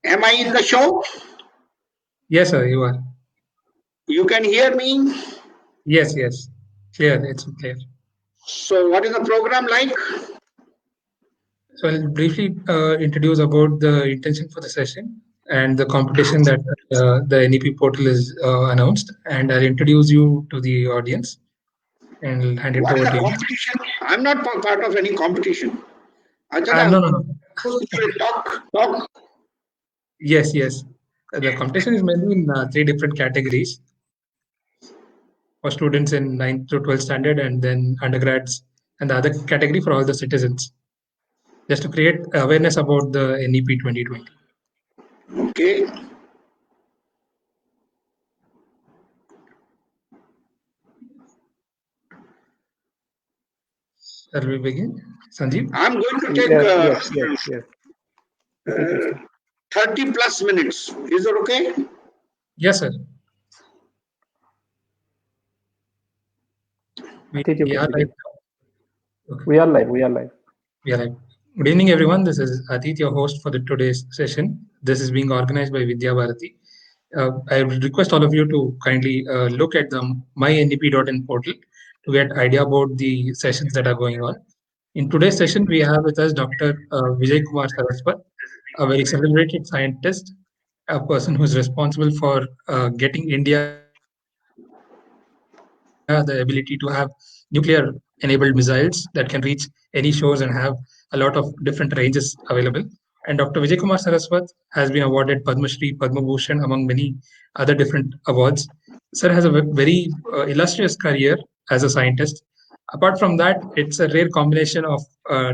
Am I in the show? Yes, sir, you are. You can hear me? Yes, yes. Clear. It's clear. So, what is the program like? So I'll briefly introduce about the intention for the session and the competition that the NEP portal is announced, and I'll introduce you to the audience and I'll hand it What is over the to you. competition? I'm not part of any competition. I thought I'm No, no, no. supposed to talk. Yes, yes. The competition is mainly in three different categories for students in 9th to 12th standard, and then undergrads, and the other category for all the citizens, just to create awareness about the NEP 2020. Okay. Shall we begin? Sanjeev? I'm going to take Yes, yes, yes, yes. You can start. 30 plus minutes. Is it okay? Yes, sir. We Adit, you are can live. begin. Okay. We are live. We are live. We are live. Good evening, everyone. This is Adit, your host for the today's session. This is being organized by Vidya Bharati. I would request all of you to kindly look at the mynep.in portal to get idea about the sessions that are going on. In today's session, we have with us Dr. Vijay Kumar Saraswat, a very celebrated scientist, a person who is responsible for getting India the ability to have nuclear-enabled missiles that can reach any shores and have a lot of different ranges available. And Dr. Vijay Kumar Saraswat has been awarded Padma Shri, Padma Bhushan, among many other different awards. Sir has a very illustrious career as a scientist. Apart from that, it's a rare combination of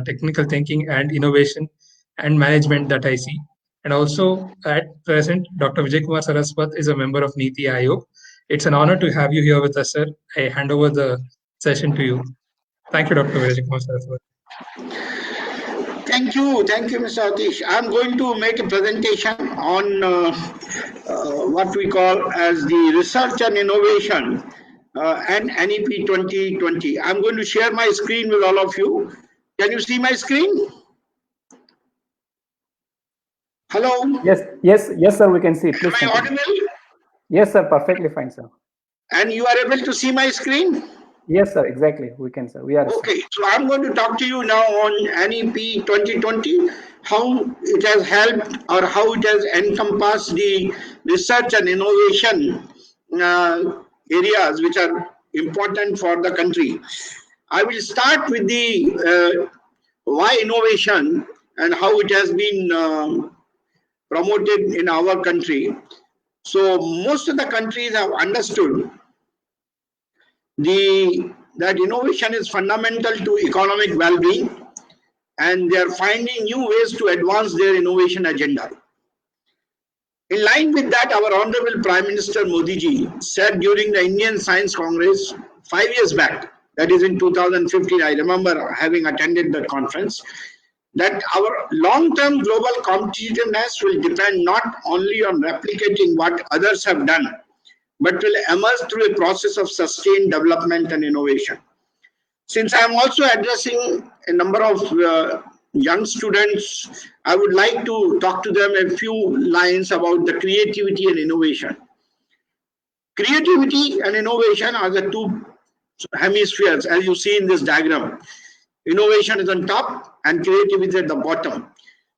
technical thinking and innovation and management that I see. And also, at present, Dr. Vijay Kumar Saraswat is a member of NITI Aayog. It's an honor to have you here with us, sir. I hand over the session to you. Thank you, Dr. Vijay Kumar Saraswat. Thank you, Mr. Atish. I'm going to make a presentation on what we call as the research and innovation and NEP 2020. I'm going to share my screen with all of you. Can you see my screen? Hello? Yes, yes, yes, sir. We can see. Am Please I continue. audible? Yes, sir. Perfectly fine, sir. And you are able to see my screen? Yes, sir. Exactly. We can, sir. We are, sir. Okay, so I'm going to talk to you now on NEP 2020, how it has helped or how it has encompassed the research and innovation areas which are important for the country. I will start with the why innovation and how it has been promoted in our country. So most of the countries have understood that innovation is fundamental to economic well-being, and they are finding new ways to advance their innovation agenda. In line with that, our Honorable Prime Minister Modi ji said during the Indian Science Congress 5 years back, that is in 2015, I remember having attended that conference, that our long-term global competitiveness will depend not only on replicating what others have done, but will emerge through a process of sustained development and innovation. Since I am also addressing a number of young students, I would like to talk to them a few lines about the creativity and innovation. Creativity and innovation are the two hemispheres, as you see in this diagram. Innovation is on top and creativity is at the bottom.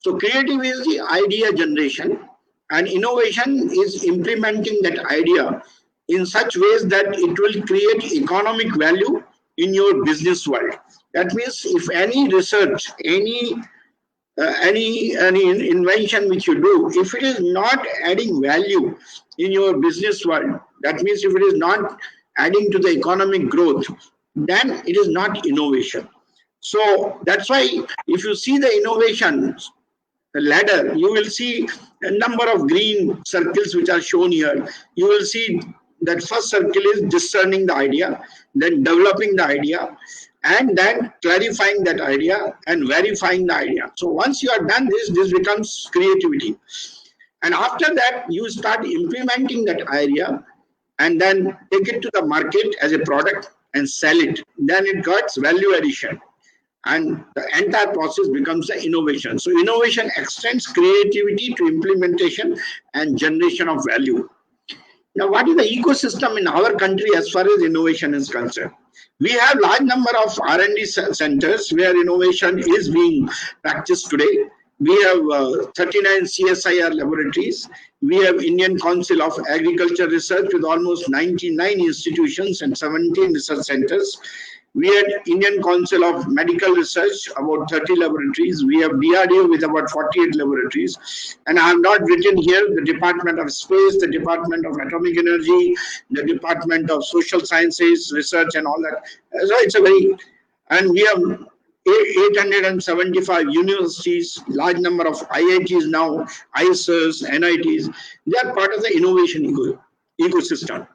So creativity is the idea generation, and innovation is implementing that idea in such ways that it will create economic value in your business world. That means if any research, any invention which you do, if it is not adding value in your business world, that means if it is not adding to the economic growth, then it is not innovation. So that's why if you see the innovation ladder, you will see a number of green circles which are shown here. You will see that first circle is discerning the idea, then developing the idea, and then clarifying that idea and verifying the idea. So once you are done this becomes creativity. And after that, you start implementing that idea and then take it to the market as a product and sell it. Then it gets value addition. and the entire process becomes the innovation. So innovation extends creativity to implementation and generation of value. Now, what is the ecosystem in our country as far as innovation is concerned? We have large number of R&D centers where innovation is being practiced today. We have 39 CSIR laboratories. We have Indian Council of Agriculture Research with almost 99 institutions and 17 research centers. We had Indian Council of Medical Research, about 30 laboratories. We have DRDO with about 48 laboratories. And I have not written here the Department of Space, the Department of Atomic Energy, the Department of Social Sciences, Research and all that. So it's a very, and we have 875 universities, large number of IITs now, ISRs, NITs. They are part of the innovation ecosystem.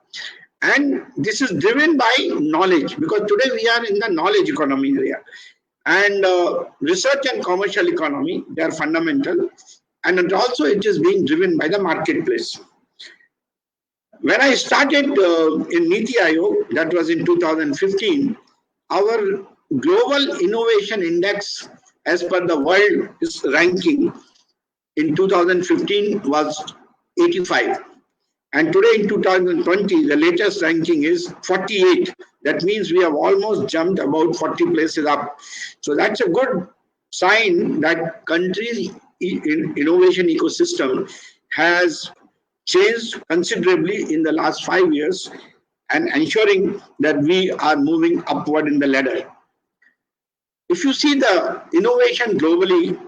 And this is driven by knowledge, because today we are in the knowledge economy area. And research and commercial economy, they are fundamental. And also it is being driven by the marketplace. When I started in NITI Aayog, that was in 2015, our Global Innovation Index, as per the world ranking, in 2015 was 85. And today in 2020, the latest ranking is 48. That means we have almost jumped about 40 places up. So that's a good sign that country's innovation ecosystem has changed considerably in the last 5 years and ensuring that we are moving upward in the ladder. If you see the innovation globally,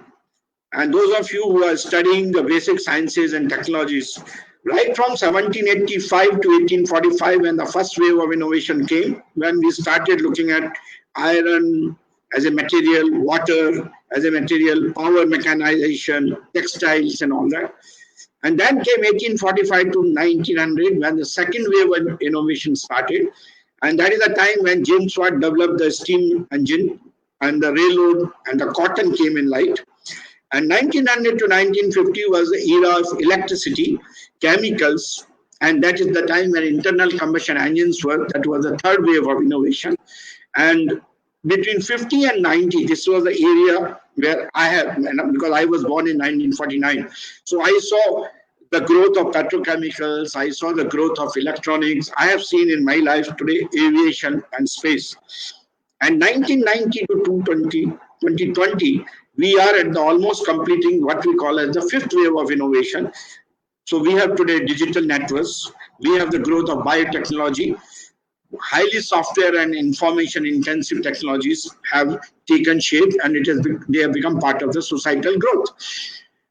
and those of you who are studying the basic sciences and technologies, right from 1785 to 1845, when the first wave of innovation came, when we started looking at iron as a material, water as a material, power mechanization, textiles and all that. And then came 1845 to 1900, when the second wave of innovation started. And that is the time when James Watt developed the steam engine and the railroad and the cotton came in light. And 1900 to 1950 was the era of electricity, chemicals, and that is the time when internal combustion engines were, that was the third wave of innovation. And between 50 and 90, this was the area where I have, because I was born in 1949. So I saw the growth of petrochemicals, I saw the growth of electronics. I have seen in my life today aviation and space. And 1990 to 2020, we are at the almost completing what we call as the fifth wave of innovation. So we have today digital networks, we have the growth of biotechnology, highly software and information intensive technologies have taken shape, and they have become part of the societal growth.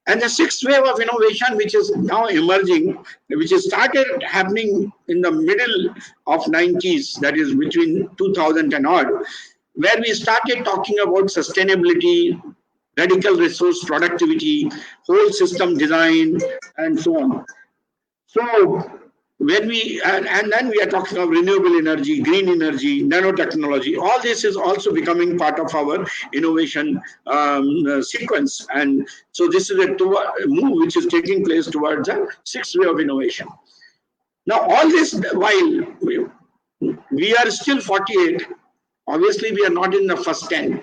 And the sixth wave of innovation, which is now emerging, which has started happening in the middle of 90s, that is between 2000 and odd, where we started talking about sustainability, radical resource productivity, whole system design, and so on. So when we, and then we are talking of renewable energy, green energy, nanotechnology, all this is also becoming part of our innovation sequence. And so this is a move which is taking place towards the sixth way of innovation. Now, all this while we are still 48, obviously we are not in the first 10.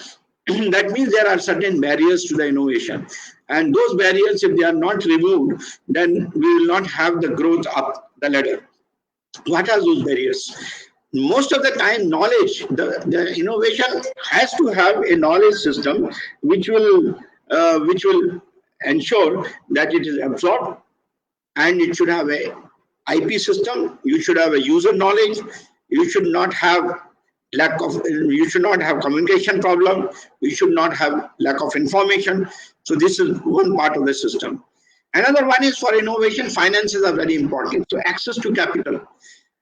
That means there are certain barriers to the innovation. And those barriers, if they are not removed, then we will not have the growth up the ladder. What are those barriers? Most of the time, knowledge, the innovation has to have a knowledge system which will ensure that it is absorbed, and it should have a IP system. You should have a user knowledge. You should not have you should not have communication problem. You should not have lack of information. So this is one part of the system. Another one is for innovation, finances are very important. So access to capital.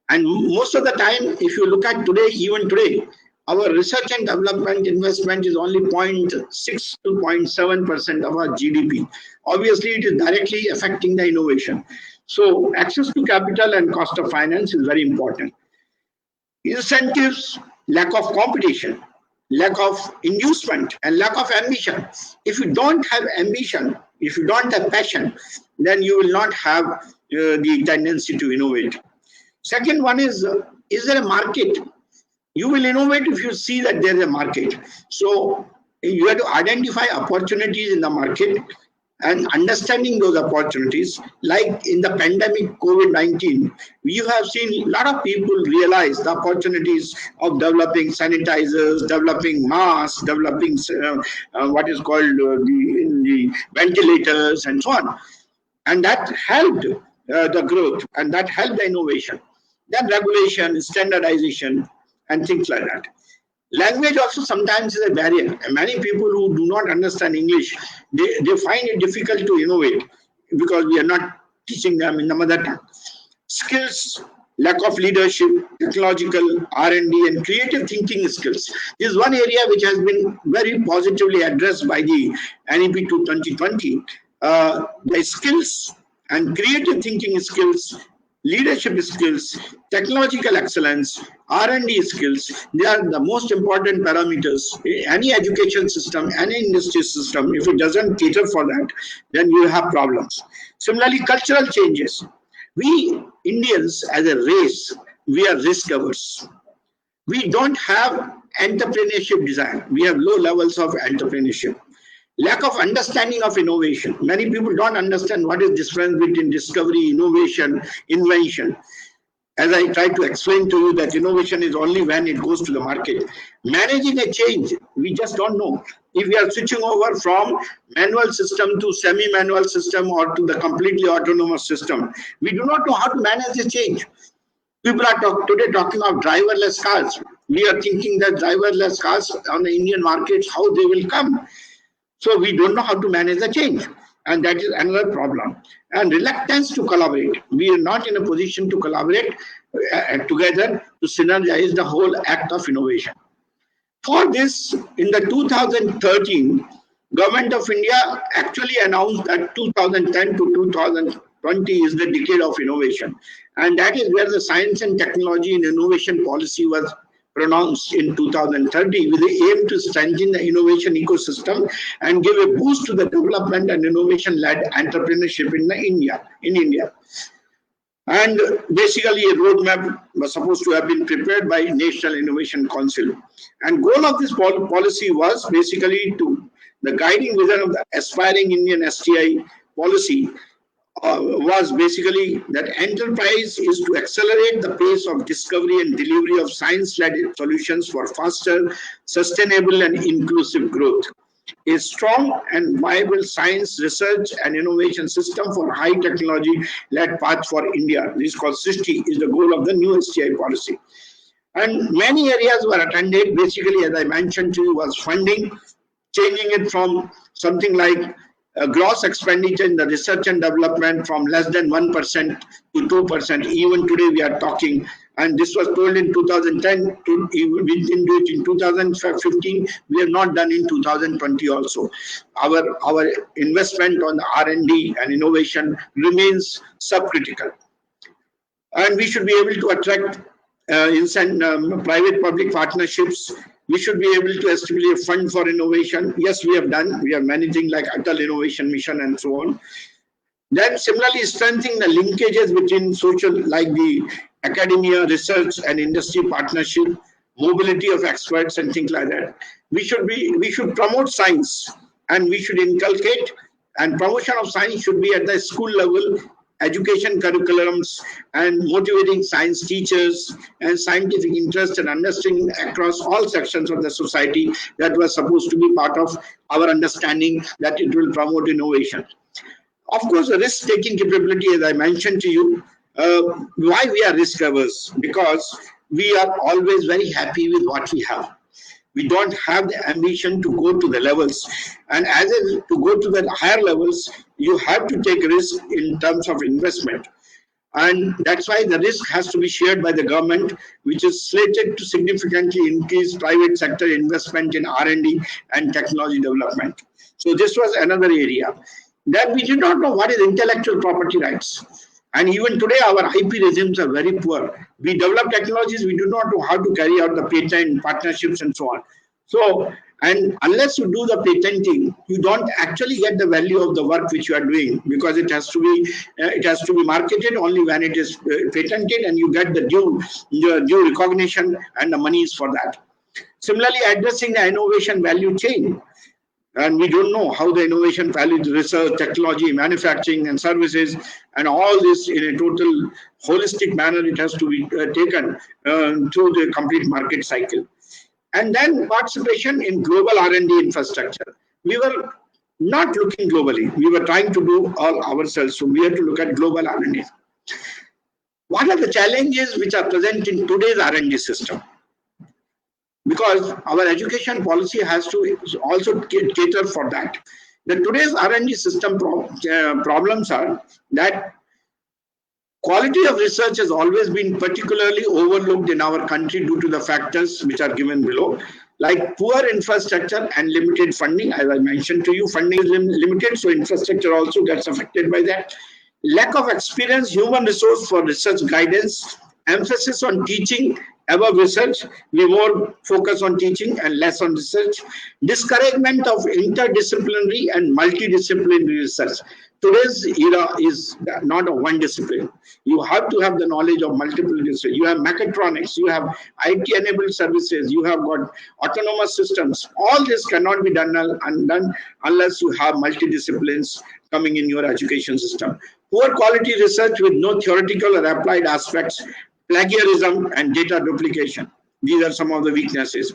And most of the time, if you look at today, even today, our research and development investment is only 0.6 to 0.7% of our GDP. Obviously, it is directly affecting the innovation. So access to capital and cost of finance is very important. Incentives, lack of competition, lack of inducement, and lack of ambition. If you don't have ambition, if you don't have passion, then you will not have the tendency to innovate. Second one is there a market? You will innovate if you see that there is a market. So you have to identify opportunities in the market and understanding those opportunities. Like in the pandemic COVID-19, you have seen a lot of people realize the opportunities of developing sanitizers, developing masks, developing what is called the ventilators and so on. And that helped the growth and that helped the innovation. Then regulation, standardization, and things like that. Language also sometimes is a barrier. And many people who do not understand English, they find it difficult to innovate because we are not teaching them in the mother tongue. Skills, lack of leadership, technological R&D, and creative thinking skills. This is one area which has been very positively addressed by the NEP to 2020. The skills and creative thinking skills, leadership skills, technological excellence, R&D skills, they are the most important parameters. Any education system, any industry system, if it doesn't cater for that, then you have problems. Similarly, cultural changes. We Indians as a race, we are risk averse. We don't have entrepreneurship desire. We have low levels of entrepreneurship. Lack of understanding of innovation. Many people don't understand what is the difference between discovery, innovation, invention. As I tried to explain to you that innovation is only when it goes to the market. Managing a change, we just don't know. If we are switching over from manual system to semi-manual system or to the completely autonomous system, we do not know how to manage the change. People are today talking of driverless cars. We are thinking that driverless cars on the Indian markets, how they will come. So we don't know how to manage the change. And that is another problem. And reluctance to collaborate. We are not in a position to collaborate together to synergize the whole act of innovation. For this, in the 2013, Government of India actually announced that 2010 to 2020 is the decade of innovation. And that is where the science and technology and innovation policy was pronounced in 2030 with the aim to strengthen the innovation ecosystem and give a boost to the development and innovation-led entrepreneurship in India. And basically a roadmap was supposed to have been prepared by National Innovation Council. And goal of this policy was basically to the guiding vision of the aspiring Indian STI policy was basically that enterprise is to accelerate the pace of discovery and delivery of science-led solutions for faster, sustainable and inclusive growth. A strong and viable science research and innovation system for high technology-led path for India. This is called SISTI, is the goal of the new STI policy. And many areas were attended. Basically, as I mentioned to you, was funding, changing it from something like gross expenditure in the research and development from less than 1% to 2%. Even today we are talking, and this was told in 2010, we didn't do it in 2015, we have not done in 2020 also. Our investment on R&D and innovation remains subcritical. And we should be able to attract private-public partnerships. We should be able to establish a fund for innovation. Yes, we have done. We are managing like Atal Innovation Mission and so on. Then similarly, strengthening the linkages between social, like the academia, research and industry partnership, mobility of experts and things like that. We should promote science and we should inculcate, and promotion of science should be at the school level, education curriculums, and motivating science teachers and scientific interest and understanding across all sections of the society. That was supposed to be part of our understanding that it will promote innovation. Of course, the risk-taking capability, as I mentioned to you, why we are risk averse? Because we are always very happy with what we have. We don't have the ambition to go to the levels. And to go to the higher levels, you have to take risk in terms of investment. And that's why the risk has to be shared by the government, which is slated to significantly increase private sector investment in R&D and technology development. So this was another area. Then we did not know what is intellectual property rights. And even today, our IP regimes are very poor. We develop technologies, we do not know how to carry out the patent, partnerships, and so on. So And unless you do the patenting, you don't actually get the value of the work which you are doing, because it has to be marketed only when it is patented, and you get the due recognition and the monies for that. Similarly, addressing the innovation value chain. And we don't know how the innovation value, research, technology, manufacturing, and services, and all this in a total holistic manner, it has to be taken through the complete market cycle. And then participation in global R&D infrastructure. We were not looking globally. We were trying to do all ourselves. So we had to look at global R&D. What are the challenges which are present in today's R&D system? Because our education policy has to also cater for that. The today's R&D system problems are that quality of research has always been particularly overlooked in our country due to the factors which are given below, like poor infrastructure and limited funding. As I mentioned to you, funding is limited, so infrastructure also gets affected by that. Lack of experience, human resource for research guidance, emphasis on teaching above research. We more focus on teaching and less on research. Discouragement of interdisciplinary and multidisciplinary research. Today's era is not a one discipline. You have to have the knowledge of multiple disciplines. You have mechatronics, you have IT-enabled services, you have got autonomous systems. All this cannot be done unless you have multidisciplines coming in your education system. Poor quality research with no theoretical or applied aspects, plagiarism and data duplication. These are some of the weaknesses.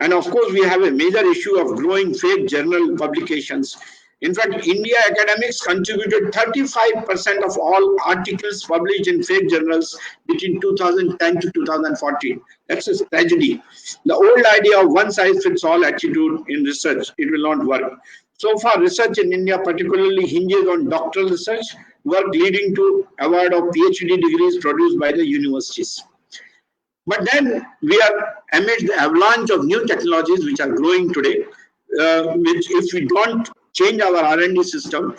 And of course, we have a major issue of growing fake journal publications. In fact, India academics contributed 35% of all articles published in fake journals between 2010 to 2014. That's a tragedy. The old idea of one-size-fits-all attitude in research, it will not work. So far, research in India particularly hinges on doctoral research, work leading to award of PhD degrees produced by the universities. But then we are amidst the avalanche of new technologies which are growing today, which if we don't change our R&D system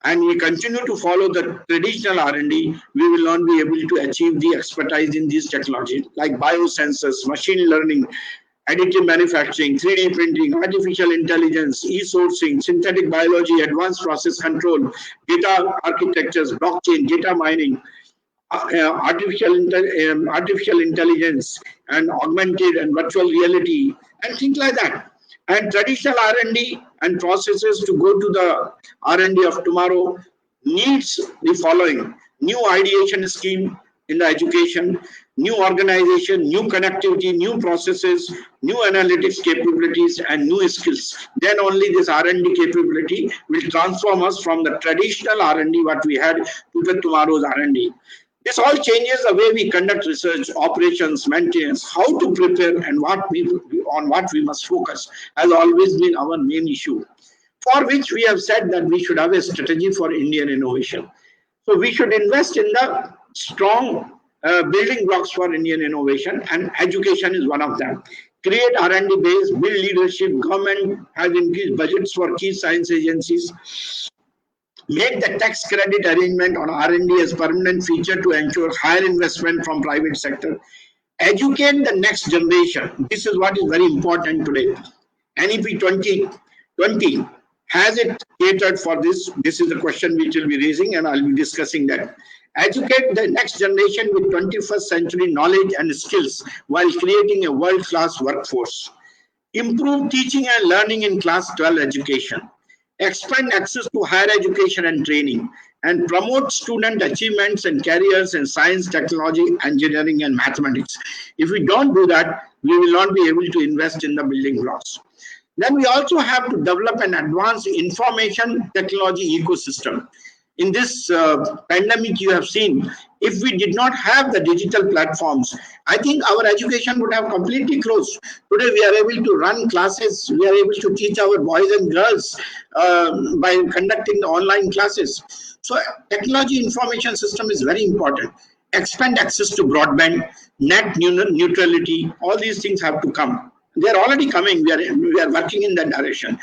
and we continue to follow the traditional R&D, we will not be able to achieve the expertise in these technologies like biosensors, machine learning, additive manufacturing, 3D printing, artificial intelligence, e-sourcing, synthetic biology, advanced process control, data architectures, blockchain, data mining, artificial intelligence, and augmented and virtual reality, and things like that. And traditional R&D and processes to go to the R&D of tomorrow needs the following: new ideation scheme in the education, new organization, new connectivity, new processes, new analytics capabilities, and new skills. Then only this R&D capability will transform us from the traditional R&D what we had to the tomorrow's R&D. This all changes the way we conduct research, operations, maintenance, how to prepare, and on what we must focus has always been our main issue, for which we have said that we should have a strategy for Indian innovation. So we should invest in the strong building blocks for Indian innovation, and education is one of them. Create R&D base, build leadership. Government has increased budgets for key science agencies. Make the tax credit arrangement on R&D as permanent feature to ensure higher investment from private sector. Educate the next generation. This is what is very important today. NEP 2020, has it catered for this? This is the question which we'll be raising, and I'll be discussing that. Educate the next generation with 21st century knowledge and skills while creating a world-class workforce. Improve teaching and learning in class 12 education. Expand access to higher education and training, and promote student achievements and careers in science, technology, engineering, and mathematics. If we don't do that, we will not be able to invest in the building blocks. Then we also have to develop an advanced information technology ecosystem. In this pandemic, you have seen, if we did not have the digital platforms, I think our education would have completely closed. Today, we are able to run classes. We are able to teach our boys and girls by conducting the online classes. So technology information system is very important. Expand access to broadband, net neutrality, all these things have to come. They are already coming. We are working in that direction.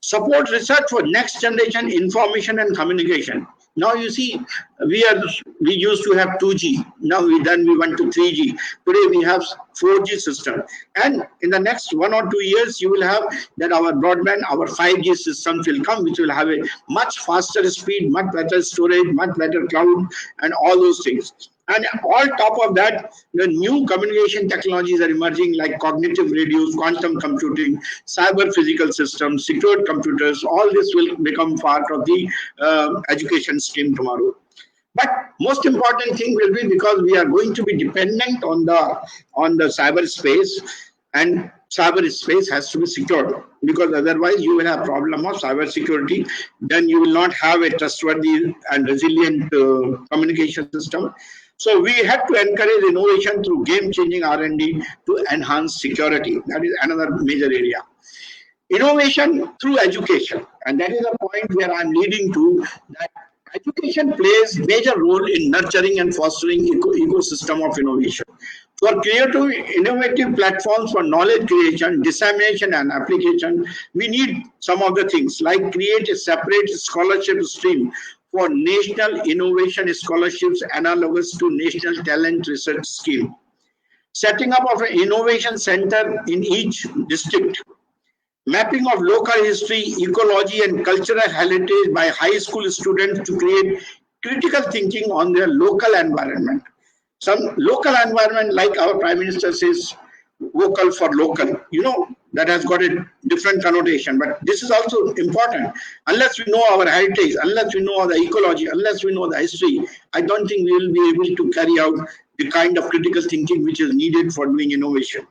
Support research for next generation information and communication. Now you see, we used to have 2G. Now we went to 3G. Today we have 4G system, and in the next 1 or 2 years, you will have that our broadband, our 5G systems will come, which will have a much faster speed, much better storage, much better cloud, and all those things. And on top of that, the new communication technologies are emerging like cognitive radios, quantum computing, cyber physical systems, secured computers. All this will become part of the education stream tomorrow. But most important thing will be, because we are going to be dependent on the cyberspace, and cyberspace has to be secured, because otherwise you will have problem of cybersecurity. Then you will not have a trustworthy and resilient communication system. So we had to encourage innovation through game-changing R&D to enhance security. That is another major area. Innovation through education, and that is the point where I'm leading to, that education plays major role in nurturing and fostering ecosystem of innovation. For creative, innovative platforms for knowledge creation, dissemination, and application, we need some of the things like create a separate scholarship stream for National Innovation Scholarships analogous to National Talent Research Scheme. Setting up of an innovation center in each district. Mapping of local history, ecology, and cultural heritage by high school students to create critical thinking on their local environment. Some local environment, like our Prime Minister says, vocal for local, that has got a different connotation, but this is also important. Unless we know our heritage, unless we know the ecology, unless we know the history, I don't think we will be able to carry out the kind of critical thinking which is needed for doing innovation.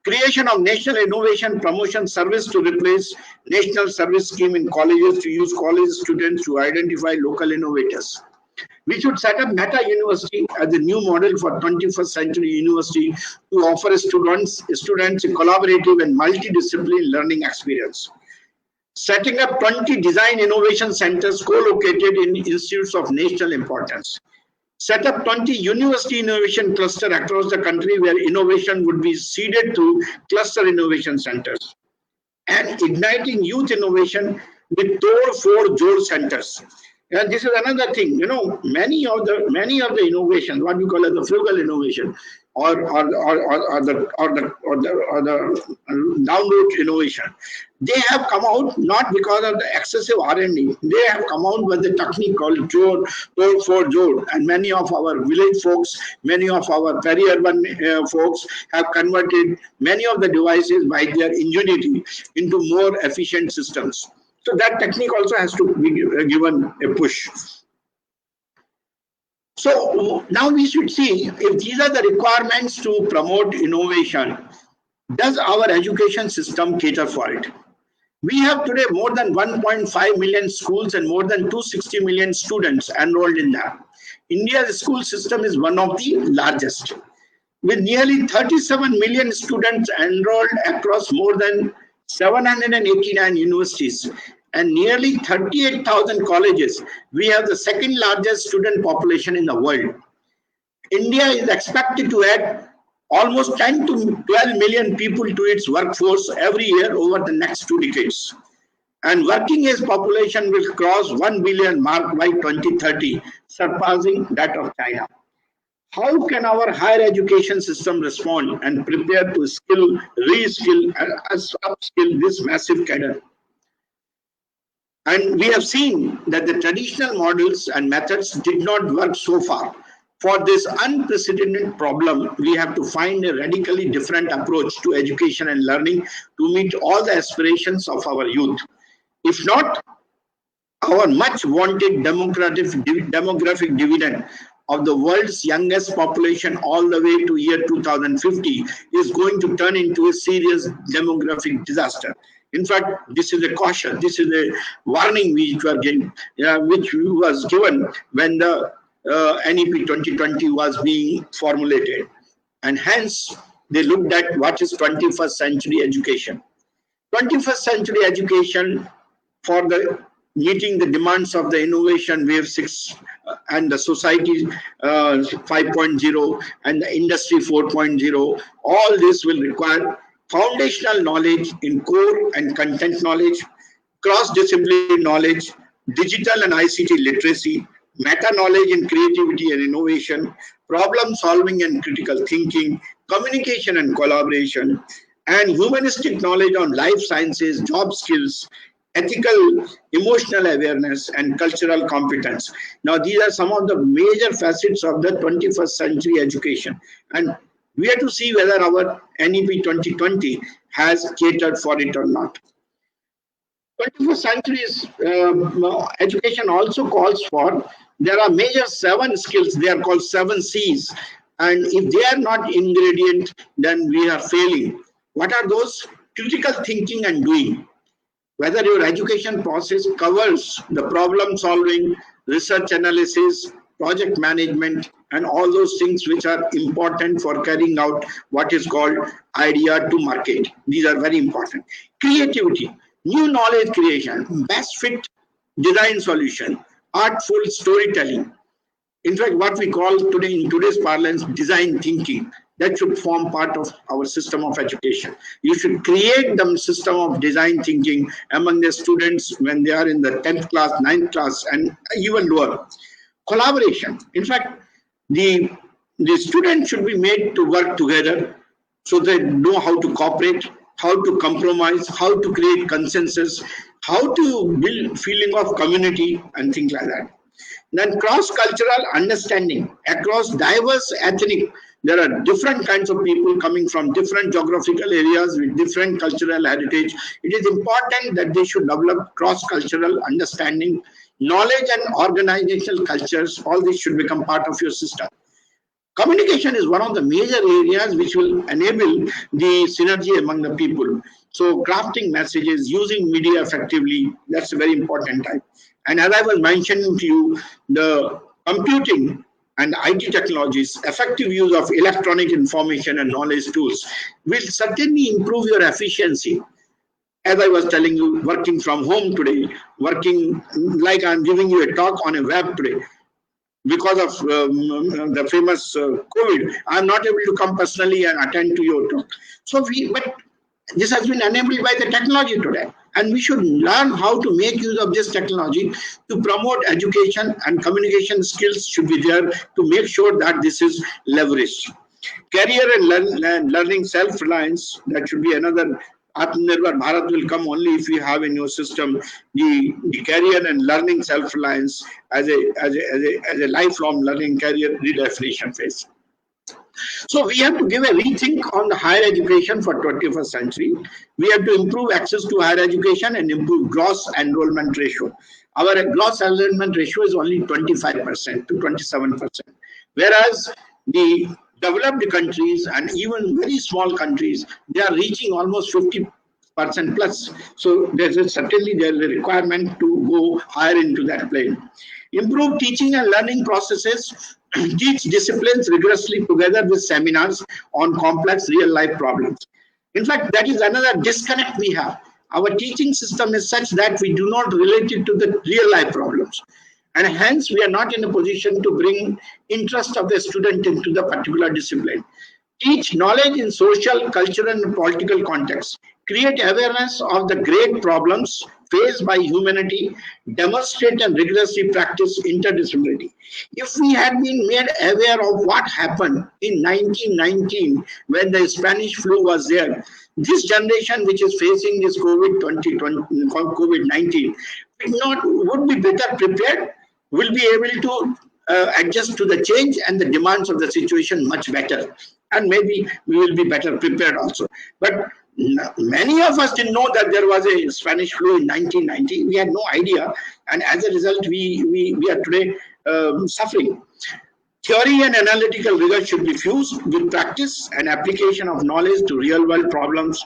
Creation of National Innovation Promotion Service to replace National Service Scheme in colleges, to use college students to identify local innovators. We should set up Meta University as a new model for 21st century university to offer students a collaborative and multidisciplinary learning experience. Setting up 20 design innovation centers co-located in institutes of national importance. Set up 20 university innovation clusters across the country where innovation would be seeded through cluster innovation centers. And igniting youth innovation with Tod for Jod centers. And this is another thing, many of the innovations, what we call as the frugal innovation, or the download innovation, they have come out not because of the excessive R&D. They have come out with the technique called Tod for Jod, and many of our village folks, many of our peri-urban folks have converted many of the devices by their ingenuity into more efficient systems. So that technique also has to be given a push. So now we should see if these are the requirements to promote innovation, does our education system cater for it? We have today more than 1.5 million schools and more than 260 million students enrolled in them. India's school system is one of the largest, with nearly 37 million students enrolled across more than 789 universities and nearly 38,000 colleges. We have the second largest student population in the world. India is expected to add almost 10 to 12 million people to its workforce every year over the next 2 decades. And working age population will cross 1 billion mark by 2030, surpassing that of China. How can our higher education system respond and prepare to skill, reskill, and upskill this massive cadre? And we have seen that the traditional models and methods did not work so far. For this unprecedented problem, we have to find a radically different approach to education and learning to meet all the aspirations of our youth. If not, our much wanted demographic dividend of the world's youngest population all the way to year 2050 is going to turn into a serious demographic disaster. In fact, this is a caution, this is a warning which was given when the NEP 2020 was being formulated. And hence, they looked at what is 21st century education. 21st century education for the meeting the demands of the innovation wave 6 and the society 5.0 and the industry 4.0, all this will require foundational knowledge in core and content knowledge, cross-disciplinary knowledge, digital and ICT literacy, meta-knowledge in creativity and innovation, problem-solving and critical thinking, communication and collaboration, and humanistic knowledge on life sciences, job skills, ethical, emotional awareness, and cultural competence. Now, these are some of the major facets of the 21st century education. And we have to see whether our NEP 2020 has catered for it or not. 21st century's education also calls for, there are major 7 skills, they are called 7 C's. And if they are not ingredient, then we are failing. What are those? Critical thinking and doing. Whether your education process covers the problem solving, research analysis, project management, and all those things which are important for carrying out what is called idea to market. These are very important. Creativity, new knowledge creation, best fit design solution, artful storytelling. In fact, what we call today in today's parlance design thinking, that should form part of our system of education. You should create the system of design thinking among the students when they are in the 10th class, 9th class, and even lower. Collaboration. In fact, the students should be made to work together so they know how to cooperate, how to compromise, how to create consensus, how to build feeling of community and things like that. Then cross-cultural understanding across diverse ethnic. There are different kinds of people coming from different geographical areas with different cultural heritage. It is important that they should develop cross-cultural understanding, knowledge and organizational cultures. All this should become part of your system. Communication is one of the major areas which will enable the synergy among the people. So crafting messages, using media effectively, that's a very important type. And as I was mentioning to you, the computing and IT technologies, effective use of electronic information and knowledge tools will certainly improve your efficiency. As I was telling you, working from home today, working like I'm giving you a talk on a web today, because of the famous COVID, I'm not able to come personally and attend to your talk. But this has been enabled by the technology today. And we should learn how to make use of this technology to promote education, and communication skills should be there to make sure that this is leveraged. Career and learning self-reliance, that should be another. Atmanirbhar Bharat will come only if you have in your system the career and learning self-reliance as a lifelong learning career redefinition phase. So we have to give a rethink on the higher education for 21st century. We have to improve access to higher education and improve gross enrollment ratio. Our gross enrollment ratio is only 25% to 27%, whereas the developed countries and even very small countries, they are reaching almost 50% plus. So certainly there is a requirement to go higher into that plane. Improve teaching and learning processes. Teach disciplines rigorously together with seminars on complex real-life problems. In fact, that is another disconnect we have. Our teaching system is such that we do not relate it to the real-life problems. And hence, we are not in a position to bring interest of the student into the particular discipline. Teach knowledge in social, cultural, and political contexts. Create awareness of the great problems faced by humanity. Demonstrate and rigorously practice interdisciplinarity. If we had been made aware of what happened in 1919 when the Spanish flu was there, this generation which is facing this COVID-19 would be better prepared, will be able to adjust to the change and the demands of the situation much better. And maybe we will be better prepared also. But many of us didn't know that there was a Spanish flu in 1990. We had no idea. And as a result, we are today suffering. Theory and analytical rigor should be fused with practice and application of knowledge to real world problems.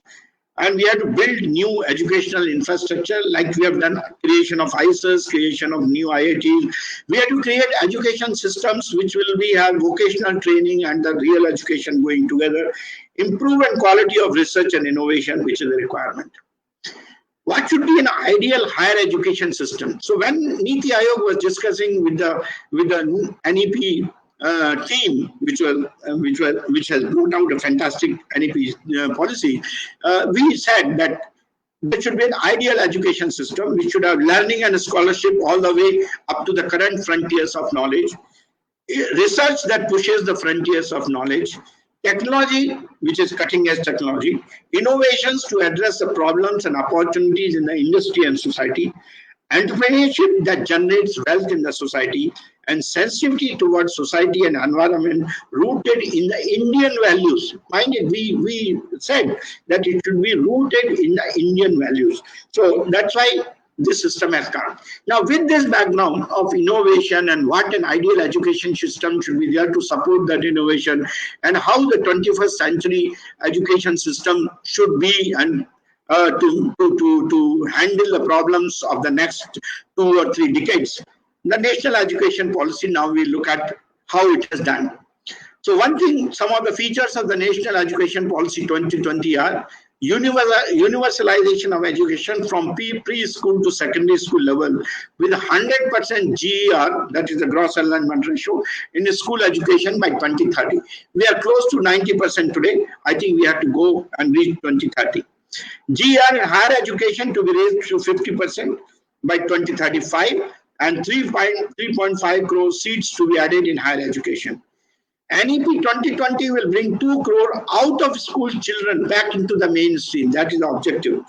And we have to build new educational infrastructure, like we have done creation of ISIS, creation of new IITs. We have to create education systems which will have vocational training and the real education going together. Improve and quality of research and innovation, which is a requirement. What should be an ideal higher education system? So when NITI Aayog was discussing with the NEP team, which has brought out a fantastic NEP policy, we said that there should be an ideal education system which should have learning and scholarship all the way up to the current frontiers of knowledge, research that pushes the frontiers of knowledge, technology which is cutting edge technology, innovations to address the problems and opportunities in the industry and society, entrepreneurship that generates wealth in the society, and sensitivity towards society and environment rooted in the Indian values. Mind it, we said that it should be rooted in the Indian values. So that's why this system has come. Now, with this background of innovation and what an ideal education system should be there to support that innovation, and how the 21st century education system should be, and to handle the problems of the next 2 or 3 decades, the national education policy, now we look at how it has done. So one thing, some of the features of the National Education Policy 2020 are universalization of education from preschool to secondary school level with 100% GER, that is the gross enrollment ratio, in the school education by 2030. We are close to 90% today. I think we have to go and reach 2030. GER in higher education to be raised to 50% by 2035, and 3.5 crore seats to be added in higher education. NEP 2020 will bring 2 crore out of school children back into the mainstream. That is the objective.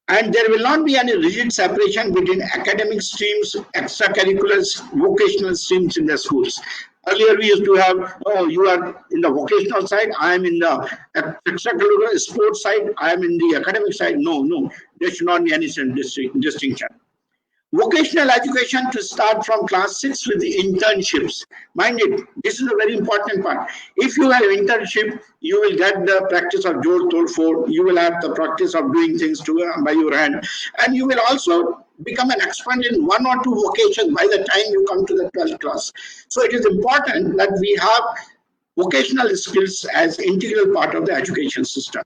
And there will not be any rigid separation between academic streams, extracurriculars, vocational streams in the schools. Earlier we used to have, oh, you are in the vocational side, I am in the extracurricular sports side, I am in the academic side. No, there should not be any distinction. Vocational education to start from class 6 with the internships. Mind it, this is a very important part. If you have internship, you will get the practice of Jod Tol Ford. You will have the practice of doing things by your hand. And you will also become an expert in 1 or 2 vocations by the time you come to the 12th class. So it is important that we have vocational skills as integral part of the education system.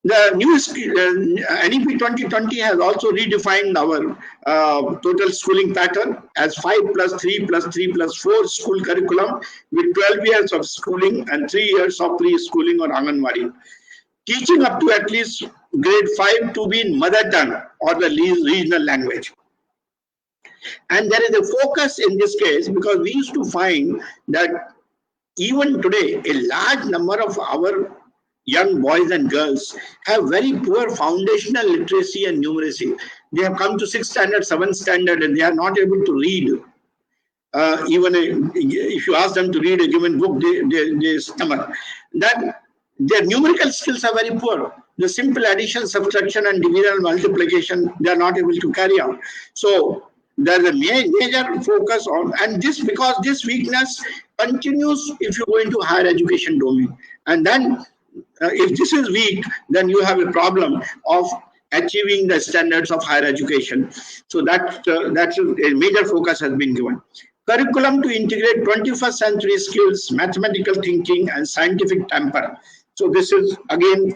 The new NEP 2020 has also redefined our total schooling pattern as 5 + 3 + 3 + 4 school curriculum with 12 years of schooling and 3 years of preschooling or Anganwadi. Teaching up to at least grade 5 to be in mother tongue or the regional language. And there is a focus in this case because we used to find that even today a large number of our young boys and girls have very poor foundational literacy and numeracy. They have come to 6th standard, 7th standard, and they are not able to read. Even if you ask them to read a given book, they stammer. That their numerical skills are very poor. The simple addition, subtraction, and division, multiplication, they are not able to carry out. So there is a major focus on, and this because this weakness continues if you go into higher education domain, and then if this is weak, then you have a problem of achieving the standards of higher education. So that's a major focus has been given. Curriculum to integrate 21st century skills, mathematical thinking, and scientific temper. So this is again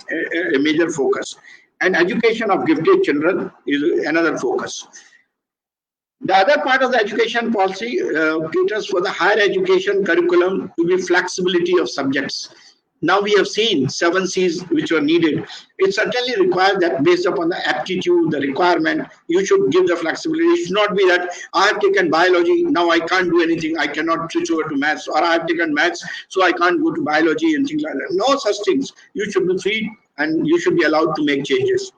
a major focus. And education of gifted children is another focus. The other part of the education policy caters for the higher education curriculum to be flexibility of subjects. Now we have seen 7 C's which were needed. It certainly requires that based upon the aptitude, the requirement, you should give the flexibility. It should not be that I have taken biology, now I can't do anything, I cannot switch over to maths, or I have taken maths, so I can't go to biology and things like that. No such things. You should be free and you should be allowed to make changes.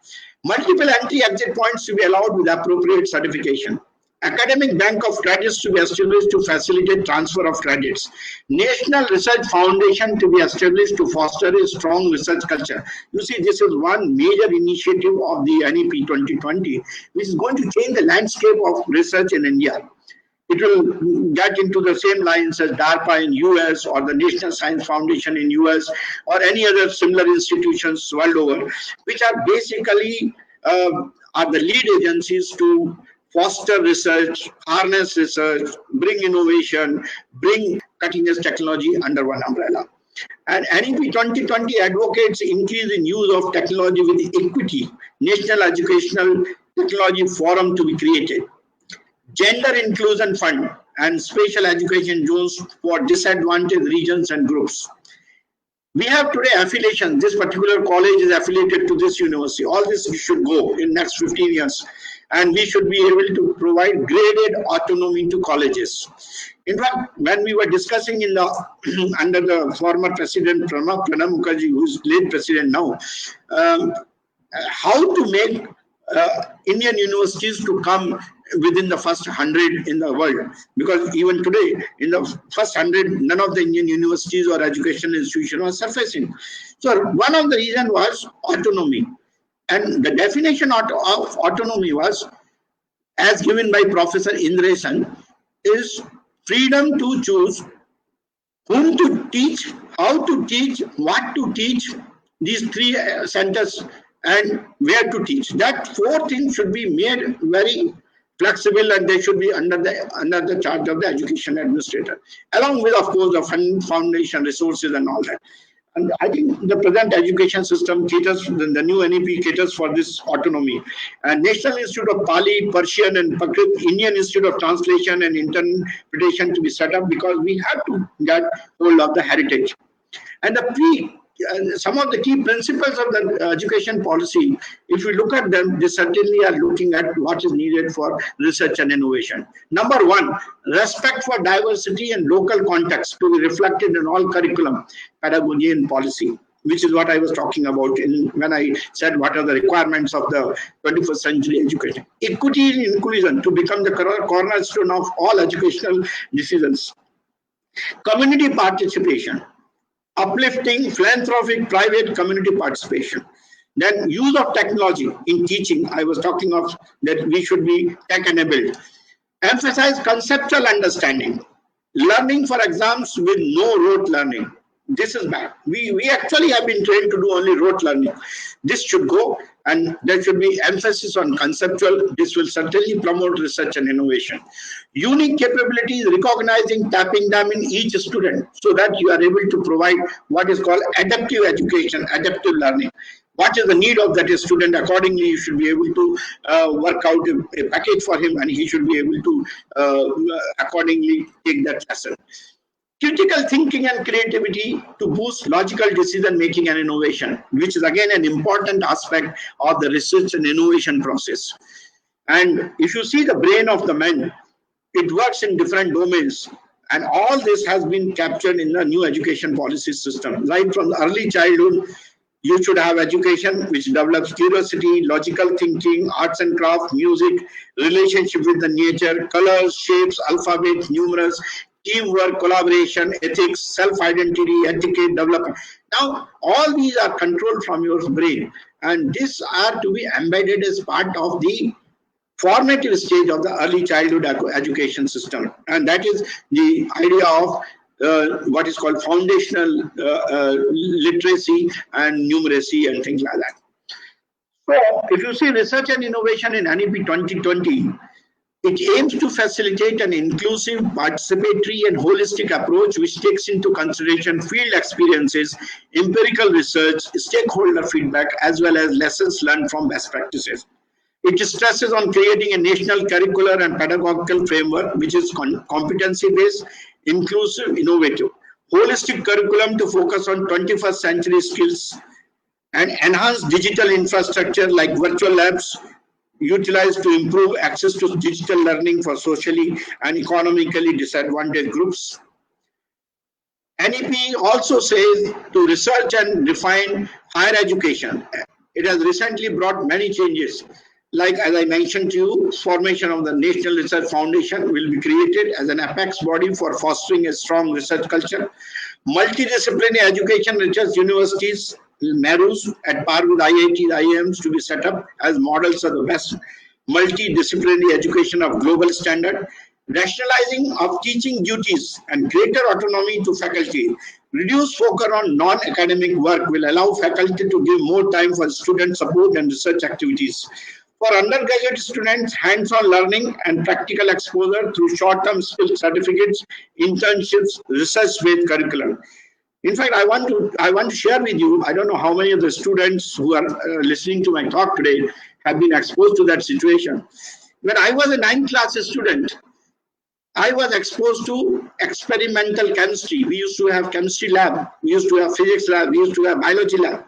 Multiple entry-exit points to be allowed with appropriate certification. Academic bank of credits to be established to facilitate transfer of credits. National Research Foundation to be established to foster a strong research culture. You see, this is one major initiative of the NEP 2020, which is going to change the landscape of research in India. It will get into the same lines as DARPA in US or the National Science Foundation in US or any other similar institutions world over, which are basically are the lead agencies to foster research, harness research, bring innovation, bring cutting-edge technology under one umbrella. And NEP 2020 advocates increase in use of technology with equity, National Educational Technology Forum to be created, Gender Inclusion Fund and special education zones for disadvantaged regions and groups. We have today affiliation. This particular college is affiliated to this university. All this should go in next 15 years. And we should be able to provide graded autonomy to colleges. In fact, when we were discussing in the under the former president Pranab Mukherjee, who's late president now, how to make Indian universities to come within the first 100 in the world, because even today in the first 100 none of the Indian universities or education institutions are surfacing. So one of the reasons was autonomy, and the definition of autonomy was, as given by Professor Indresan, is freedom to choose whom to teach, how to teach, what to teach, these three centers, and where to teach. That four things should be made very flexible, and they should be under the charge of the education administrator, along with, of course, the foundation resources and all that. And I think the present education system caters, the new NEP caters for this autonomy. And National Institute of Pali, Persian, and Prakrit, Indian Institute of Translation and Interpretation to be set up, because we have to get hold of the heritage. And some of the key principles of the education policy, if we look at them, they certainly are looking at what is needed for research and innovation. Number one, respect for diversity and local context to be reflected in all curriculum, pedagogy, and policy, which is what I was talking about when I said what are the requirements of the 21st century education. Equity and inclusion to become the cornerstone of all educational decisions. Community participation, uplifting philanthropic private community participation. Then use of technology in teaching. I was talking of that we should be tech enabled. Emphasize conceptual understanding. Learning for exams with no rote learning. This is bad. We actually have been trained to do only rote learning. This should go, and there should be emphasis on conceptual. This will certainly promote research and innovation. Unique capabilities, recognizing, tapping them in each student, so that you are able to provide what is called adaptive education, adaptive learning. What is the need of that student? Accordingly, you should be able to work out a package for him, and he should be able to accordingly take that lesson. Critical thinking and creativity to boost logical decision making and innovation, which is again an important aspect of the research and innovation process. And if you see the brain of the man, it works in different domains. And all this has been captured in the new education policy system. Right from the early childhood, you should have education which develops curiosity, logical thinking, arts and craft, music, relationship with the nature, colors, shapes, alphabet, numerals, teamwork, collaboration, ethics, self-identity, etiquette, development. Now, all these are controlled from your brain, and these are to be embedded as part of the formative stage of the early childhood education system. And that is the idea of what is called foundational literacy and numeracy and things like that. So, if you see research and innovation in NEP 2020, it aims to facilitate an inclusive, participatory, and holistic approach which takes into consideration field experiences, empirical research, stakeholder feedback, as well as lessons learned from best practices. It stresses on creating a national curricular and pedagogical framework which is competency-based, inclusive, innovative. Holistic curriculum to focus on 21st century skills, and enhance digital infrastructure like virtual labs, utilized to improve access to digital learning for socially and economically disadvantaged groups. NEP also says to research and refine higher education. It has recently brought many changes. Like, as I mentioned to you, formation of the National Research Foundation will be created as an apex body for fostering a strong research culture. Multidisciplinary education research universities, NERUs, at par with IITs, IIMs, to be set up as models of the best multidisciplinary education of global standard. Rationalizing of teaching duties and greater autonomy to faculty. Reduced focus on non-academic work will allow faculty to give more time for student support and research activities. For undergraduate students, hands-on learning and practical exposure through short-term skill certificates, internships, research-based curriculum. In fact, I want to share with you, I don't know how many of the students who are listening to my talk today have been exposed to that situation. When I was a 9th class student, I was exposed to experimental chemistry. We used to have chemistry lab, we used to have physics lab, we used to have biology lab.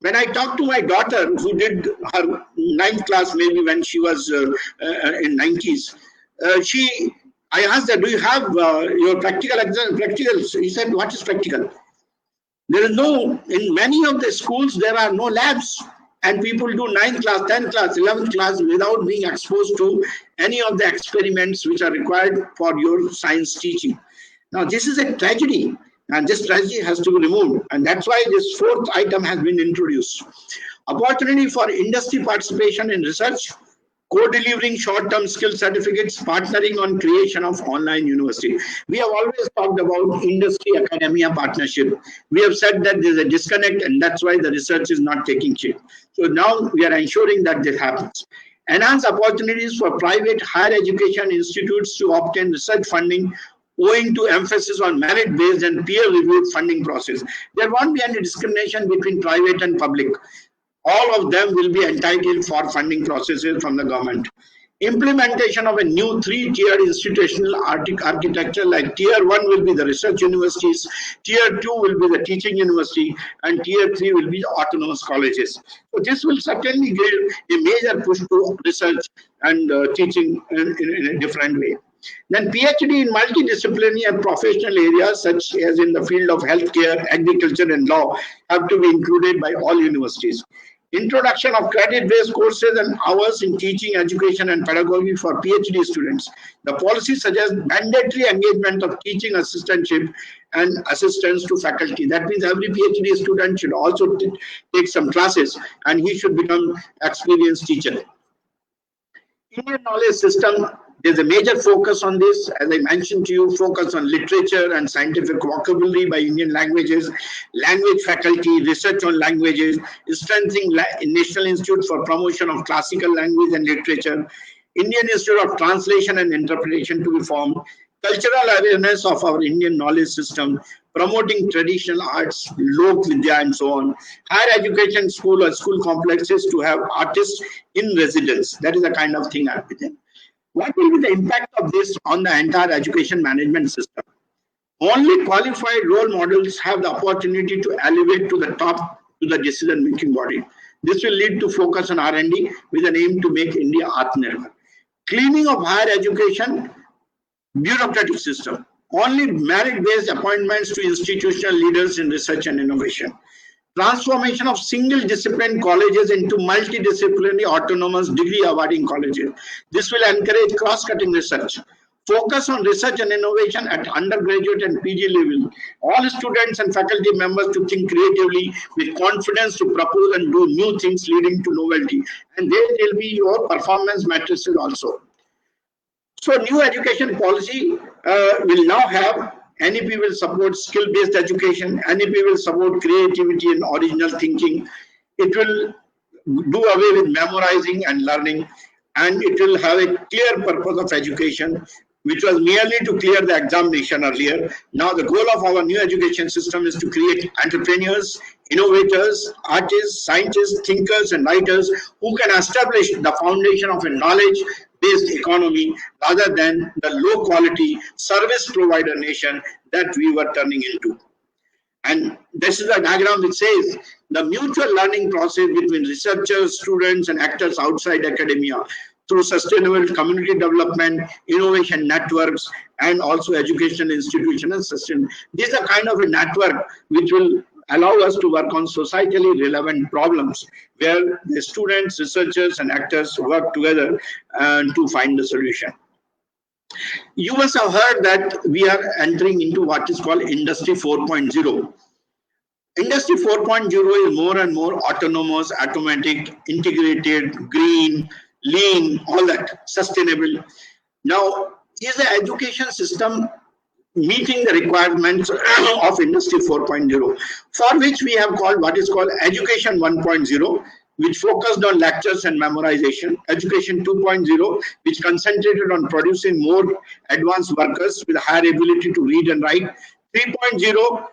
When I talked to my daughter, who did her ninth class, maybe when she was in 90s, I asked her, "Do you have your practicals?" He said, "What is practical?" There is no, in many of the schools, there are no labs, and people do 9th class, 10th class, 11th class without being exposed to any of the experiments which are required for your science teaching. Now, this is a tragedy, and this tragedy has to be removed, and that's why this fourth item has been introduced. Opportunity for industry participation in research, co-delivering short-term skill certificates, partnering on creation of online university. We have always talked about industry-academia partnership. We have said that there is a disconnect, and that's why the research is not taking shape. So now we are ensuring that this happens. Enhance opportunities for private higher education institutes to obtain research funding owing to emphasis on merit-based and peer-reviewed funding process. There won't be any discrimination between private and public. All of them will be entitled for funding processes from the government. Implementation of a new three-tiered institutional architecture, like tier 1 will be the research universities, tier 2 will be the teaching university, and tier 3 will be the autonomous colleges. So this will certainly give a major push to research and teaching in a different way. Then PhD in multidisciplinary and professional areas such as in the field of healthcare, agriculture, and law have to be included by all universities. Introduction of credit-based courses and hours in teaching, education, and pedagogy for PhD students. The policy suggests mandatory engagement of teaching assistantship and assistance to faculty. That means every PhD student should also take some classes, and he should become experienced teacher. Indian knowledge system, there's a major focus on this. As I mentioned to you, focus on literature and scientific vocabulary by Indian languages, language faculty, research on languages, strengthening National Institute for Promotion of Classical Language and Literature, Indian Institute of Translation and Interpretation to be formed, cultural awareness of our Indian knowledge system, promoting traditional arts, Lok Vidya, and so on. Higher education school or school complexes to have artists in residence. That is the kind of thing I've been. What will be the impact of this on the entire education management system? Only qualified role models have the opportunity to elevate to the top to the decision-making body. This will lead to focus on R&D with an aim to make India Atmanirbhar. Cleaning of higher education, bureaucratic system. Only merit-based appointments to institutional leaders in research and innovation. Transformation of single discipline colleges into multidisciplinary autonomous degree awarding colleges. This will encourage cross-cutting research. Focus on research and innovation at undergraduate and PG level. All students and faculty members to think creatively with confidence to propose and do new things leading to novelty. And there will be your performance matrices also. So new education policy will now have NEP will support skill-based education. NEP will support creativity and original thinking. It will do away with memorizing and learning, and it will have a clear purpose of education, which was merely to clear the examination earlier. Now the goal of our new education system is to create entrepreneurs, innovators, artists, scientists, thinkers, and writers who can establish the foundation of a knowledge-based economy rather than the low-quality service provider nation that we were turning into. And this is a diagram which says the mutual learning process between researchers, students, and actors outside academia through sustainable community development, innovation networks, and also educational institutions and sustain. This is a kind of a network which will allow us to work on societally relevant problems where the students, researchers, and actors work together to find the solution. You must have heard that we are entering into what is called Industry 4.0. Industry 4.0 is more and more autonomous, automatic, integrated, green, lean, all that, sustainable. Now, is the education system meeting the requirements of Industry 4.0, for which we have called what is called Education 1.0, which focused on lectures and memorization, Education 2.0, which concentrated on producing more advanced workers with a higher ability to read and write, 3.0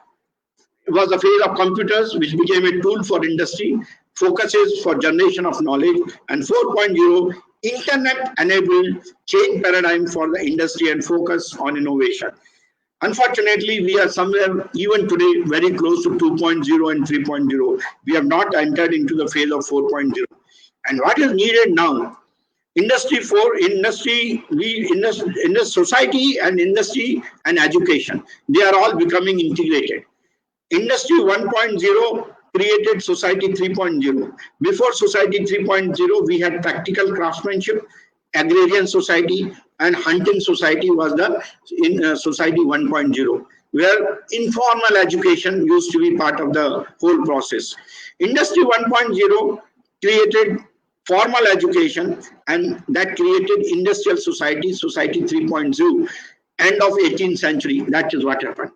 was the phase of computers, which became a tool for industry, focuses for generation of knowledge, and 4.0 internet-enabled change paradigm for the industry and focus on innovation. Unfortunately, we are somewhere even today very close to 2.0 and 3.0. We have not entered into the phase of 4.0. And what is needed now? Industry 4, society and industry and education, they are all becoming integrated. Industry 1.0 created Society 3.0. Before Society 3.0, we had practical craftsmanship, agrarian society, and hunting society was the Society 1.0, where informal education used to be part of the whole process. Industry 1.0 created formal education, and that created industrial society, Society 3.0, end of 18th century. That is what happened.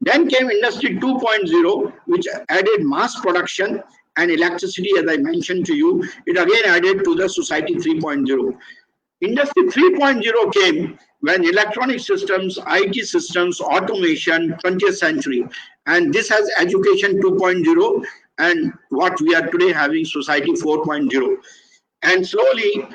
Then came Industry 2.0, which added mass production and electricity, as I mentioned to you. It again added to the Society 3.0. Industry 3.0 came when electronic systems, IT systems, automation, 20th century. And this has Education 2.0 and what we are today having Society 4.0. And slowly,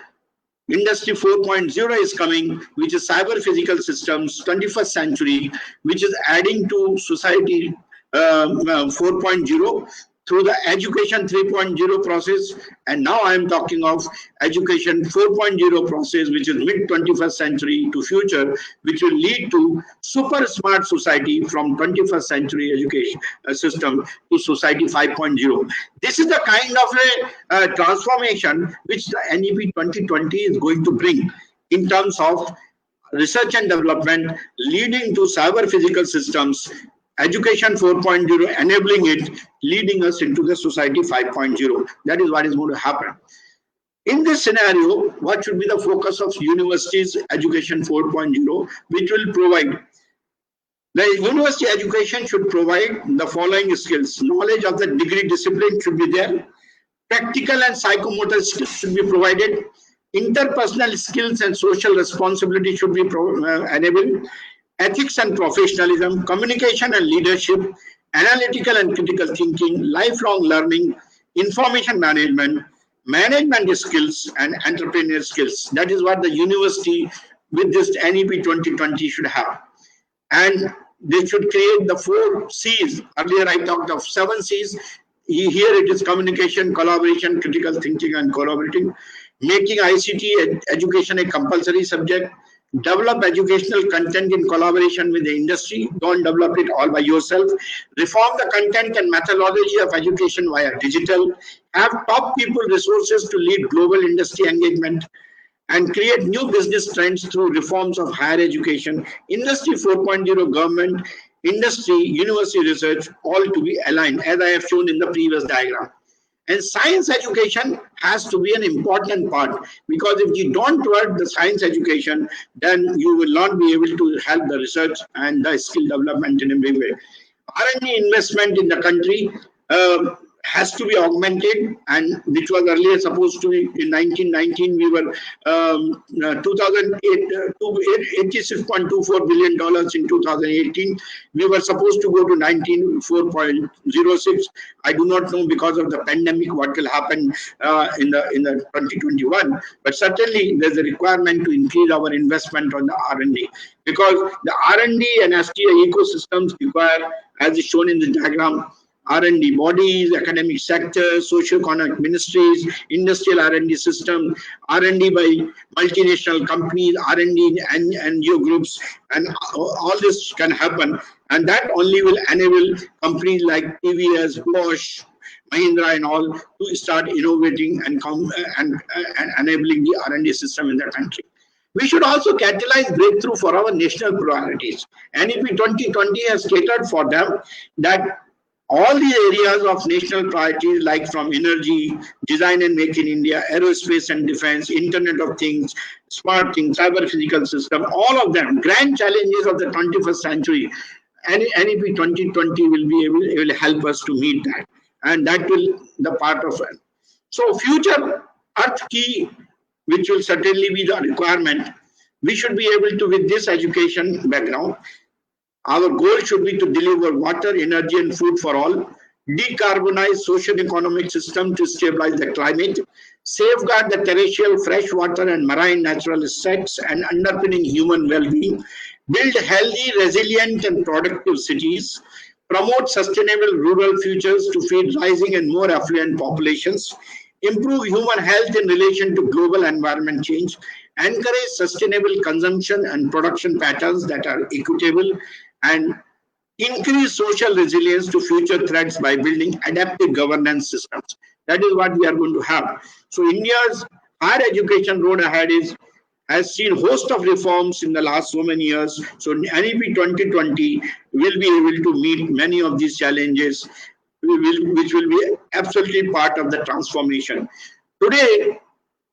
Industry 4.0 is coming, which is cyber physical systems, 21st century, which is adding to Society 4.0 through the Education 3.0 process. And now I am talking of Education 4.0 process, which is mid-21st century to future, which will lead to super smart society from 21st century education system to Society 5.0. This is the kind of a transformation which the NEP 2020 is going to bring in terms of research and development, leading to cyber physical systems, Education 4.0, enabling it, leading us into the Society 5.0. That is what is going to happen. In this scenario, what should be the focus of universities' Education 4.0, which will provide? The university education should provide the following skills. Knowledge of the degree discipline should be there. Practical and psychomotor skills should be provided. Interpersonal skills and social responsibility should be enabled. Ethics and professionalism, communication and leadership, analytical and critical thinking, lifelong learning, information management, management skills, and entrepreneurial skills. That is what the university with this NEP 2020 should have. And they should create the 4 C's. Earlier I talked of 7 C's. Here it is communication, collaboration, critical thinking, and collaborating. Making ICT education a compulsory subject. Develop educational content in collaboration with the industry. Don't develop it all by yourself. Reform the content and methodology of education via digital. Have top people resources to lead global industry engagement. And create new business trends through reforms of higher education. Industry 4.0, government, industry, university research, all to be aligned, as I have shown in the previous diagram. And science education has to be an important part, because if you don't provide the science education, then you will not be able to help the research and the skill development in a big way. R&D investment in the country has to be augmented, and which was earlier supposed to be in 1919 we were $86.24 billion. In 2018 we were supposed to go to 94.06. I do not know because of the pandemic what will happen in the 2021, but certainly there's a requirement to increase our investment on the R&D, because the R&D and STI ecosystems require, as is shown in the diagram, R&D bodies, academic sector, socio-economic ministries, industrial R&D system, R&D by multinational companies, R&D and NGO groups, and all this can happen. And that only will enable companies like TVS, Bosch, Mahindra and all to start innovating and enabling the R&D system in the country. We should also catalyze breakthrough for our national priorities. NEP 2020 has catered for them, that all the areas of national priorities, like from energy, design and make in India, aerospace and defense, Internet of Things, smart things, cyber physical system, all of them, grand challenges of the 21st century, NEP 2020 will help us to meet that. And that will the part of it. So future Earth key, which will certainly be the requirement, we should be able to, with this education background, our goal should be to deliver water, energy and food for all, decarbonize social economic system to stabilize the climate, safeguard the terrestrial, freshwater and marine natural assets and underpinning human well-being, build healthy, resilient and productive cities, promote sustainable rural futures to feed rising and more affluent populations, improve human health in relation to global environment change, encourage sustainable consumption and production patterns that are equitable, and increase social resilience to future threats by building adaptive governance systems. That is what we are going to have. So India's higher education road ahead has seen host of reforms in the last so many years. So NEP 2020 will be able to meet many of these challenges, which will be absolutely part of the transformation. Today,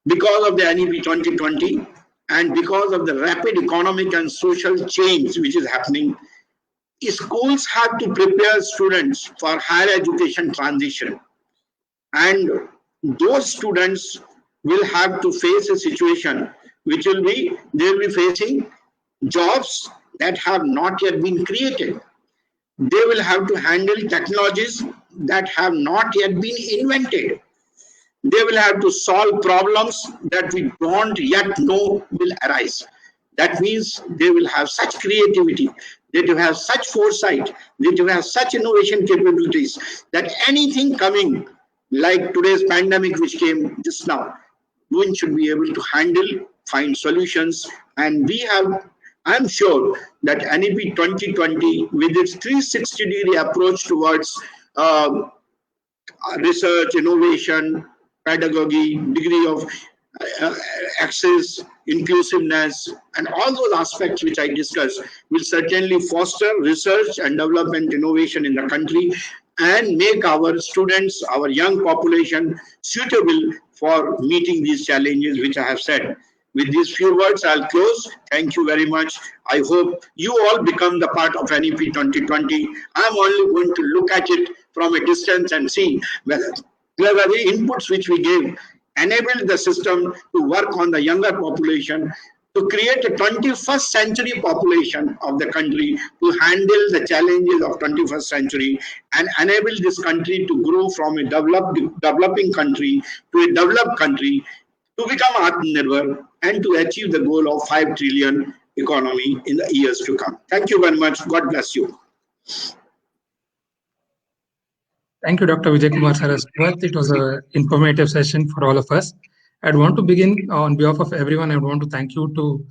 because of the NEP 2020 and because of the rapid economic and social change which is happening, schools have to prepare students for higher education transition, and those students will have to face a situation which will be, they will be facing jobs that have not yet been created. They will have to handle technologies that have not yet been invented. They will have to solve problems that we don't yet know will arise. That means they will have such creativity, they will have such foresight, they will have such innovation capabilities that anything coming like today's pandemic which came just now, one should be able to handle, find solutions. And we have, I'm sure that NEP 2020 with its 360-degree approach towards research, innovation, pedagogy, degree of access, inclusiveness, and all those aspects which I discussed will certainly foster research and development innovation in the country and make our students, our young population suitable for meeting these challenges which I have said. With these few words, I'll close. Thank you very much. I hope you all become the part of NEP 2020. I'm only going to look at it from a distance and see whether the inputs which we gave enabled the system to work on the younger population, to create a 21st century population of the country, to handle the challenges of 21st century and enable this country to grow from a developing country to a developed country, to become Atmanirbhar and to achieve the goal of 5 trillion economy in the years to come. Thank you very much. God bless you. Thank you, Dr. Vijay Kumar Saraswat. It was an informative session for all of us. I'd want to begin on behalf of everyone. I want to thank you to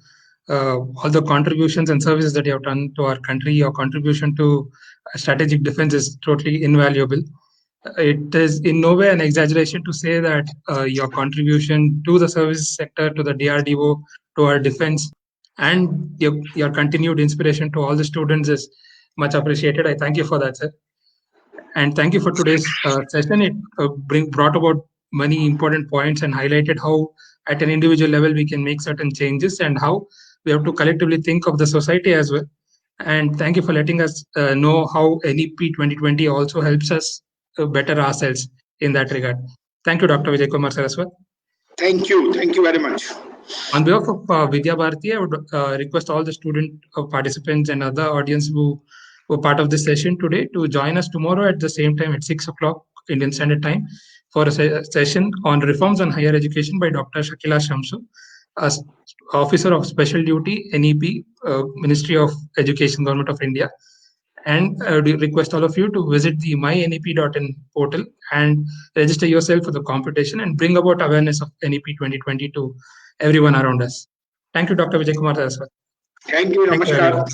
all the contributions and services that you have done to our country. Your contribution to strategic defense is totally invaluable. It is in no way an exaggeration to say that your contribution to the service sector, to the DRDO, to our defense, and your continued inspiration to all the students is much appreciated. I thank you for that, sir. And thank you for today's session. It brought about many important points and highlighted how at an individual level we can make certain changes and how we have to collectively think of the society as well. And thank you for letting us know how NEP 2020 also helps us better ourselves in that regard. Thank you, Dr. Vijay Kumar Saraswat. Thank you. Thank you very much. On behalf of Vidya Bharati, I would request all the student participants and other audience who were part of this session today to join us tomorrow at the same time at 6 o'clock Indian Standard Time for a session on reforms on higher education by Dr. Shakila Shamsu, Officer of Special Duty, NEP, Ministry of Education, Government of India. And I would request all of you to visit the mynep.in portal and register yourself for the competition and bring about awareness of NEP 2020 to everyone around us. Thank you, Dr. Vijay Kumar Saraswat. Thank you. Namaskar.